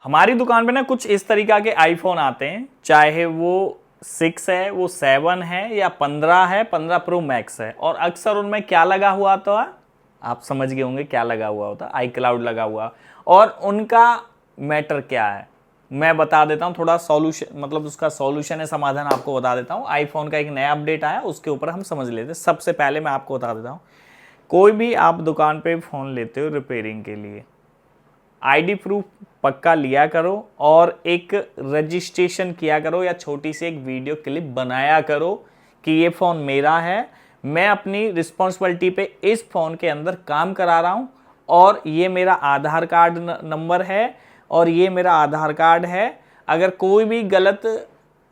हमारी दुकान पे ना कुछ इस तरीका के आईफोन आते हैं, चाहे वो 6 है, वो 7 है या 15 है, 15 प्रो मैक्स है। और अक्सर उनमें क्या लगा हुआ होता है, आप समझ गए होंगे क्या लगा हुआ होता है, आई क्लाउड लगा हुआ। और उनका मैटर क्या है मैं बता देता हूँ, थोड़ा सॉल्यूशन मतलब उसका सॉल्यूशन है, समाधान आपको बता देता हूँ। आईफोन का एक नया अपडेट आया, उसके ऊपर हम समझ लेते हैं। सबसे पहले मैं आपको बता देता हूँ, कोई भी आप दुकान पे फ़ोन लेते हो रिपेयरिंग के लिए, आईडी प्रूफ पक्का लिया करो और एक रजिस्ट्रेशन किया करो या छोटी सी एक वीडियो क्लिप बनाया करो कि ये फ़ोन मेरा है, मैं अपनी रिस्पॉन्सिबिलिटी पे इस फ़ोन के अंदर काम करा रहा हूँ और ये मेरा आधार कार्ड नंबर है और ये मेरा आधार कार्ड है। अगर कोई भी गलत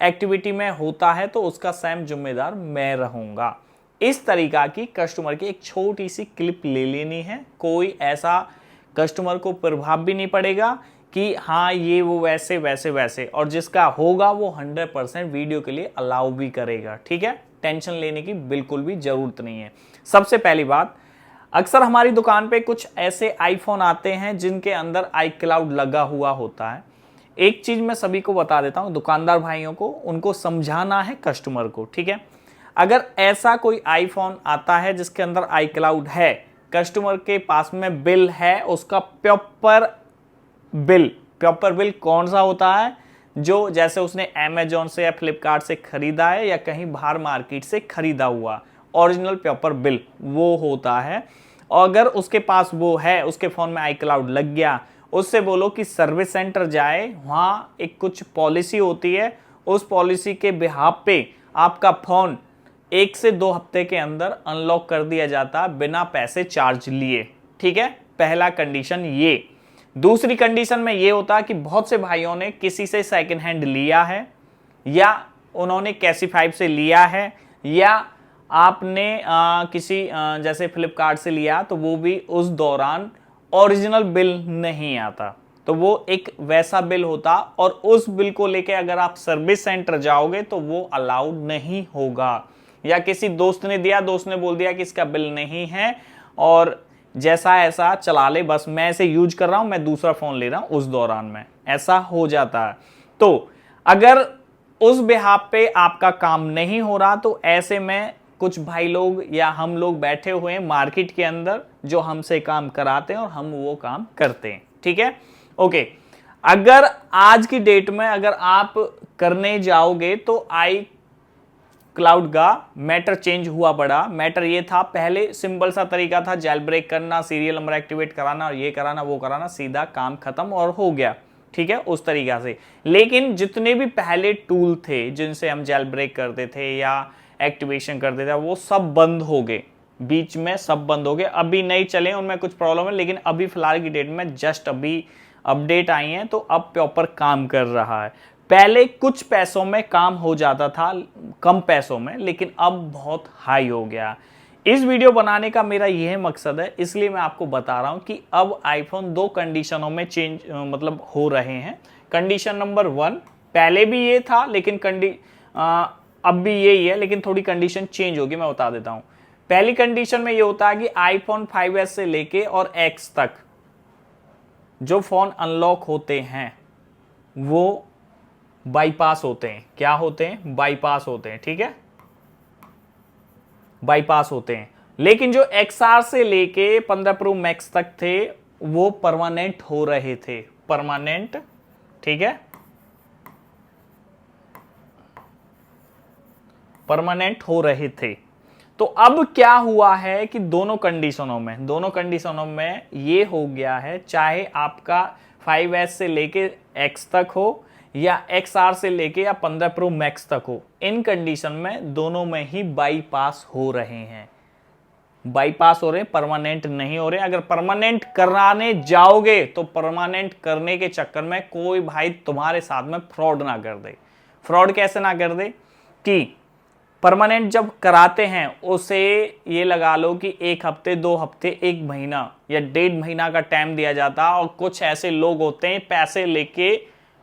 एक्टिविटी में होता है तो उसका स्वयं जिम्मेदार मैं रहूँगा। इस तरीका की कस्टमर की एक छोटी सी क्लिप ले लेनी है। कोई ऐसा कस्टमर को प्रभाव भी नहीं पड़ेगा कि हाँ ये वो वैसे वैसे वैसे, और जिसका होगा वो 100% वीडियो के लिए अलाउ भी करेगा। ठीक है, टेंशन लेने की बिल्कुल भी जरूरत नहीं है। सबसे पहली बात, अक्सर हमारी दुकान पे कुछ ऐसे आईफोन आते हैं जिनके अंदर आई क्लाउड लगा हुआ होता है। एक चीज मैं सभी को बता देता हूं, दुकानदार भाइयों को, उनको समझाना है कस्टमर को। ठीक है, अगर ऐसा कोई आईफोन आता है जिसके अंदर आई क्लाउड है, कस्टमर के पास में बिल है, उसका प्रॉपर बिल कौन सा होता है, जो जैसे उसने अमेजोन से या फ्लिपकार्ट से खरीदा है या कहीं बाहर मार्केट से खरीदा हुआ ओरिजिनल प्रॉपर बिल वो होता है। और अगर उसके पास वो है, उसके फोन में आई क्लाउड लग गया, उससे बोलो कि सर्विस सेंटर जाए, वहाँ एक कुछ पॉलिसी होती है, उस पॉलिसी के बिहाफ पे आपका फोन 1 से 2 हफ्ते के अंदर अनलॉक कर दिया जाता बिना पैसे चार्ज लिए। ठीक है, पहला कंडीशन ये। दूसरी कंडीशन में ये होता है कि बहुत से भाइयों ने किसी से सेकंड हैंड लिया है या उन्होंने कैसीफाई से लिया है या आपने किसी जैसे फ्लिपकार्ट से लिया, तो वो भी उस दौरान ओरिजिनल बिल नहीं आता, तो वो एक वैसा बिल होता और उस बिल को लेके अगर आप सर्विस सेंटर जाओगे तो वो अलाउड नहीं होगा। या किसी दोस्त ने दिया, दोस्त ने बोल दिया कि इसका बिल नहीं है और जैसा ऐसा चला ले, बस मैं इसे यूज कर रहा हूं, मैं दूसरा फोन ले रहा हूं, उस दौरान में ऐसा हो जाता है। तो अगर उस बिहाफ पे आपका काम नहीं हो रहा तो ऐसे में कुछ भाई लोग या हम लोग बैठे हुए हैं मार्केट के अंदर जो हमसे काम कराते हैं और हम वो काम करते हैं। ठीक है, ओके। अगर आज की डेट में अगर आप करने जाओगे तो आई क्लाउड का मैटर चेंज हुआ पड़ा। मैटर ये था, पहले सिंपल सा तरीका था, जेल ब्रेक करना, सीरियल नंबर एक्टिवेट कराना और ये कराना वो कराना, सीधा काम खत्म और हो गया। ठीक है, उस तरीका से। लेकिन जितने भी पहले टूल थे जिनसे हम जेल ब्रेक करते थे या एक्टिवेशन करते थे, वो सब बंद हो गए, बीच में सब बंद हो गए। अभी नहीं चले, उनमें कुछ प्रॉब्लम है, लेकिन अभी फिलहाल की डेट में जस्ट अभी अपडेट आई है तो अब प्रॉपर काम कर रहा है। पहले कुछ पैसों में काम हो जाता था, कम पैसों में, लेकिन अब बहुत हाई हो गया। इस वीडियो बनाने का मेरा यह मकसद है, इसलिए मैं आपको बता रहा हूं कि अब आईफोन 2 कंडीशनों में चेंज मतलब हो रहे हैं। कंडीशन नंबर 1, पहले भी ये था लेकिन अब भी यही है, लेकिन थोड़ी कंडीशन चेंज होगी, मैं बता देता हूं। पहली कंडीशन में ये होता है कि आईफोन 5S से लेके और X तक जो फोन अनलॉक होते हैं वो बाईपास होते हैं। क्या होते हैं? बाईपास होते हैं। ठीक है, बाईपास होते हैं। लेकिन जो XR से लेके 15 प्रो मैक्स तक थे वो परमानेंट हो रहे थे, परमानेंट। ठीक है, परमानेंट हो रहे थे। तो अब क्या हुआ है कि दोनों कंडीशनों में ये हो गया है, चाहे आपका 5S से लेके X तक हो या XR से लेके या 15 प्रो मैक्स तक हो, इन कंडीशन में दोनों में ही बाईपास हो रहे हैं। बाईपास हो रहे हैं, परमानेंट नहीं हो रहे। अगर परमानेंट कराने जाओगे तो परमानेंट करने के चक्कर में कोई भाई तुम्हारे साथ में फ्रॉड ना कर दे। फ्रॉड कैसे ना कर दे कि परमानेंट जब कराते हैं उसे ये लगा लो कि 1 हफ्ते 2 हफ्ते 1 महीना या 1.5 महीना का टाइम दिया जाता, और कुछ ऐसे लोग होते हैं पैसे लेके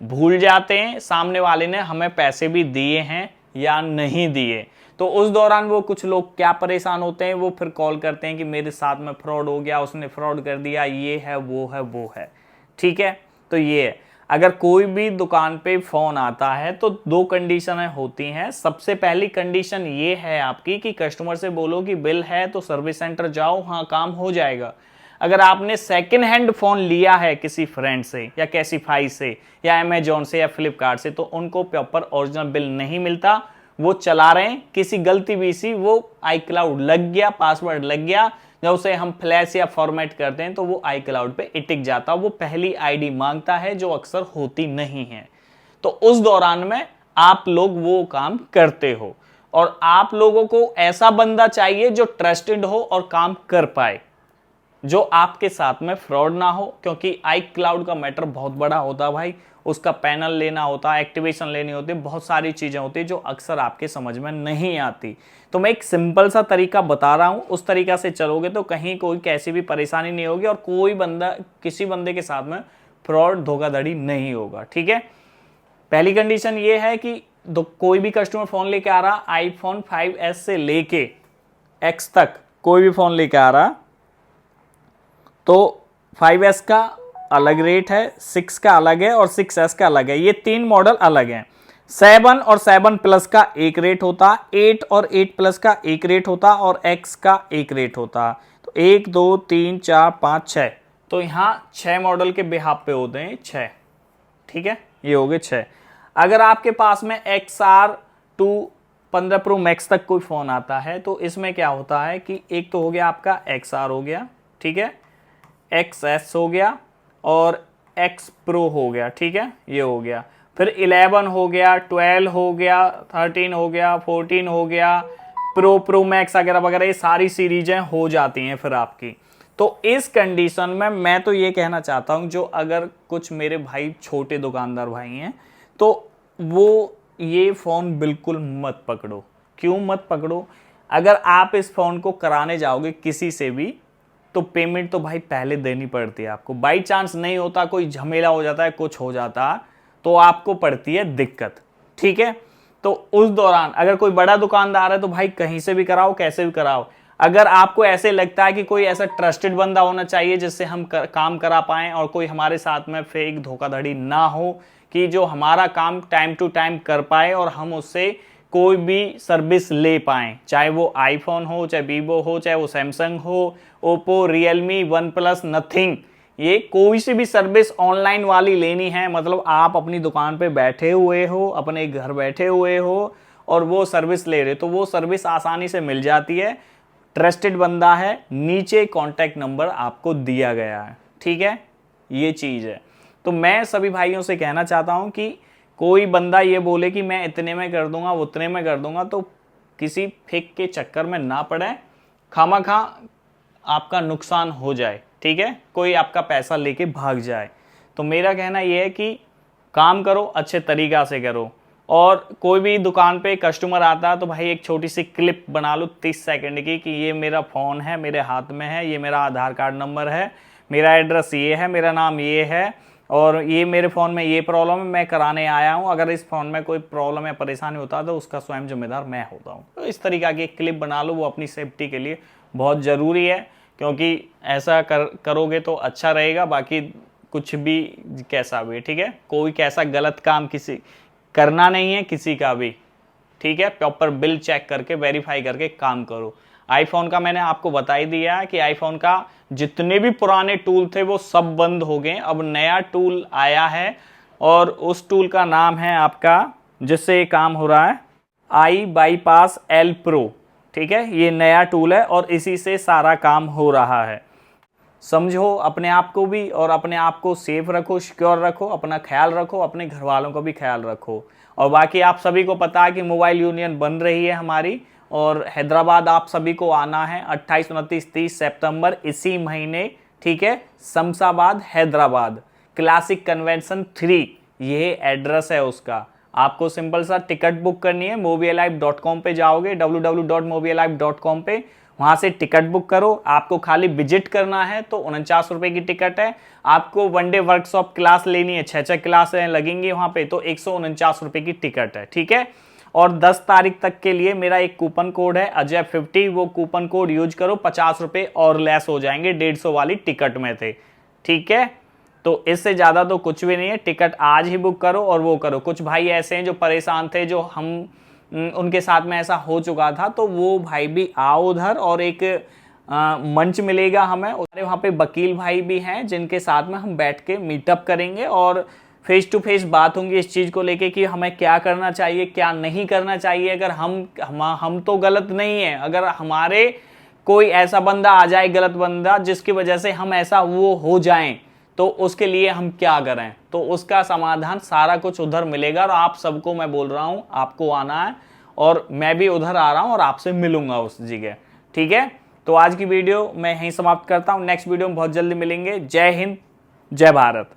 भूल जाते हैं सामने वाले ने हमें पैसे भी दिए हैं या नहीं दिए। तो उस दौरान वो कुछ लोग क्या परेशान होते हैं, वो फिर कॉल करते हैं कि मेरे साथ में फ्रॉड हो गया, उसने फ्रॉड कर दिया, ये है वो है वो है। ठीक है, तो ये है। अगर कोई भी दुकान पे फोन आता है तो दो कंडीशनें होती हैं। सबसे पहली कंडीशन ये है आपकी कि कस्टमर से बोलो कि बिल है तो सर्विस सेंटर जाओ, हाँ काम हो जाएगा। अगर आपने सेकेंड हैंड फोन लिया है किसी फ्रेंड से या कैसीफाई से या अमेजोन से या फ्लिपकार्ट से, तो उनको प्रॉपर ओरिजिनल बिल नहीं मिलता। वो चला रहे हैं, किसी गलती भी सी वो iCloud लग गया, पासवर्ड लग गया, जब उसे हम फ्लैश या फॉर्मेट करते हैं तो वो iCloud पे टिक जाता, वो पहली आईडी मांगता है जो अक्सर होती नहीं है। तो उस दौरान में आप लोग वो काम करते हो, और आप लोगों को ऐसा बंदा चाहिए जो ट्रस्टेड हो और काम कर पाए, जो आपके साथ में फ्रॉड ना हो, क्योंकि iCloud का मैटर बहुत बड़ा होता है भाई। उसका पैनल लेना होता है, एक्टिवेशन लेनी होती है, बहुत सारी चीजें होती है जो अक्सर आपके समझ में नहीं आती। तो मैं एक सिंपल सा तरीका बता रहा हूं, उस तरीका से चलोगे तो कहीं कोई कैसी भी परेशानी नहीं होगी और कोई बंदा किसी बंदे के साथ में फ्रॉड धोखाधड़ी नहीं होगा। ठीक है, पहली कंडीशन ये है कि कोई भी कस्टमर फोन लेके आ रहा, आईफोन 5S से लेके X तक कोई भी फोन लेके आ रहा, तो 5S का अलग रेट है, 6 का अलग है और 6S का अलग है। ये तीन मॉडल अलग हैं। 7 और 7 प्लस का एक रेट होता, 8 और 8 प्लस का एक रेट होता और X का एक रेट होता। तो 1 2 3 4 5 6, तो यहाँ 6 मॉडल के बिहाफ पे होते हैं 6। ठीक है, ये हो गए 6। अगर आपके पास में XR2 15 Pro Max तक कोई फोन आता है तो इसमें क्या होता है कि एक तो हो गया आपका XR हो गया, ठीक है, XS हो गया और X Pro हो गया। ठीक है, ये हो गया। फिर 11 हो गया, 12 हो गया, 13 हो गया, 14 हो गया, Pro Max वगैरह वगैरह, ये सारी सीरीजें हो जाती हैं फिर आपकी। तो इस कंडीशन में मैं तो ये कहना चाहता हूं, जो अगर कुछ मेरे भाई छोटे दुकानदार भाई हैं तो वो ये फ़ोन बिल्कुल मत पकड़ो। क्यों मत पकड़ो? अगर आप इस फ़ोन को कराने जाओगे किसी से भी तो पेमेंट तो भाई पहले देनी पड़ती है आपको। बाई चांस नहीं होता, कोई झमेला हो जाता है, कुछ हो जाता, तो आपको पड़ती है दिक्कत। ठीक है, तो उस दौरान अगर कोई बड़ा दुकानदार है तो भाई कहीं से भी कराओ, कैसे भी कराओ। अगर आपको ऐसे लगता है कि कोई ऐसा ट्रस्टेड बंदा होना चाहिए जिससे हम काम करा पाएं और कोई हमारे साथ में फेक धोखाधड़ी ना हो, कि जो हमारा काम टाइम टू टाइम कर पाए और हम उससे कोई भी सर्विस ले पाएं, चाहे वो आईफोन हो, चाहे वीवो हो, चाहे वो सैमसंग हो, Oppo, Realme, one plus, nothing, ये कोई सी भी सर्विस ऑनलाइन वाली लेनी है, मतलब आप अपनी दुकान पे बैठे हुए हो, अपने घर बैठे हुए हो और वो सर्विस ले रहे, तो वो सर्विस आसानी से मिल जाती है। ट्रस्टेड बंदा है, नीचे कॉन्टैक्ट नंबर आपको दिया गया है। ठीक है, ये चीज़ है। तो मैं सभी भाइयों से कहना चाहता हूं कि कोई बंदा ये बोले कि मैं इतने में कर दूंगा, उतने में कर दूंगा, तो किसी फेक के चक्कर में ना पड़े, खामखा आपका नुकसान हो जाए। ठीक है, कोई आपका पैसा लेके भाग जाए। तो मेरा कहना यह है कि काम करो, अच्छे तरीका से करो। और कोई भी दुकान पे कस्टमर आता है तो भाई एक छोटी सी क्लिप बना लो 30 सेकंड की कि ये मेरा फ़ोन है, मेरे हाथ में है, ये मेरा आधार कार्ड नंबर है, मेरा एड्रेस ये है, मेरा नाम ये है और ये मेरे फ़ोन में ये प्रॉब्लम है, मैं कराने आया हूँ। अगर इस फ़ोन में कोई प्रॉब्लम या परेशानी होता है तो उसका स्वयं जिम्मेदार मैं होता हूँ। तो इस तरीक़ा की एक क्लिप बना लो, वो अपनी सेफ्टी के लिए बहुत ज़रूरी है, क्योंकि ऐसा करोगे तो अच्छा रहेगा। बाकी कुछ भी कैसा भी, ठीक है, कोई कैसा गलत काम किसी करना नहीं है किसी का भी। ठीक है, प्रॉपर बिल चेक करके वेरीफाई करके काम करो। आईफोन का मैंने आपको बता ही दिया है कि आईफोन का जितने भी पुराने टूल थे वो सब बंद हो गए। अब नया टूल आया है और उस टूल का नाम है आपका, जिससे ये काम हो रहा है, iBypass L Pro। ठीक है, ये नया टूल है और इसी से सारा काम हो रहा है। समझो अपने आप को भी और अपने आप को सेफ रखो, सिक्योर रखो, अपना ख्याल रखो, अपने घर वालों का भी ख्याल रखो। और बाकी आप सभी को पता है कि मोबाइल यूनियन बन रही है हमारी, और हैदराबाद आप सभी को आना है 28, 29, 30 सितंबर इसी महीने। ठीक है, शमशाबाद हैदराबाद, क्लासिक कन्वेंशन 3, ये एड्रेस है उसका। आपको सिंपल सा टिकट बुक करनी है, mobielive.com पे जाओगे, www.mobielive.com पे, वहां से टिकट बुक करो। आपको खाली विजिट करना है तो 49 रुपए की टिकट है। आपको वन डे वर्कशॉप क्लास लेनी है, 6 क्लासें लगेंगी वहां पे, तो 149 रुपए की टिकट है। ठीक है, और 10 तारीख तक के लिए मेरा एक कूपन कोड है अजय50, वो कूपन कोड यूज करो, 50 रुपए और लेस हो जाएंगे 150 वाली टिकट में थे। ठीक है, तो इससे ज़्यादा तो कुछ भी नहीं है, टिकट आज ही बुक करो और वो करो। कुछ भाई ऐसे हैं जो परेशान थे, जो हम उनके साथ में ऐसा हो चुका था, तो वो भाई भी आओ उधर, और एक मंच मिलेगा हमें। वहाँ पे वकील भाई भी हैं जिनके साथ में हम बैठ के मीटअप करेंगे और फेस टू फेस बात होंगी इस चीज़ को लेके कि हमें क्या करना चाहिए, क्या नहीं करना चाहिए। अगर हम तो गलत नहीं है, अगर हमारे कोई ऐसा बंदा आ जाए, गलत बंदा, जिसकी वजह से हम ऐसा वो हो जाएं, तो उसके लिए हम क्या करें, तो उसका समाधान सारा कुछ उधर मिलेगा। और आप सबको मैं बोल रहा हूं, आपको आना है, और मैं भी उधर आ रहा हूं और आपसे मिलूंगा उस जगह, ठीक है। तो आज की वीडियो मैं यहीं समाप्त करता हूं, नेक्स्ट वीडियो में बहुत जल्दी मिलेंगे। जय हिंद, जय भारत।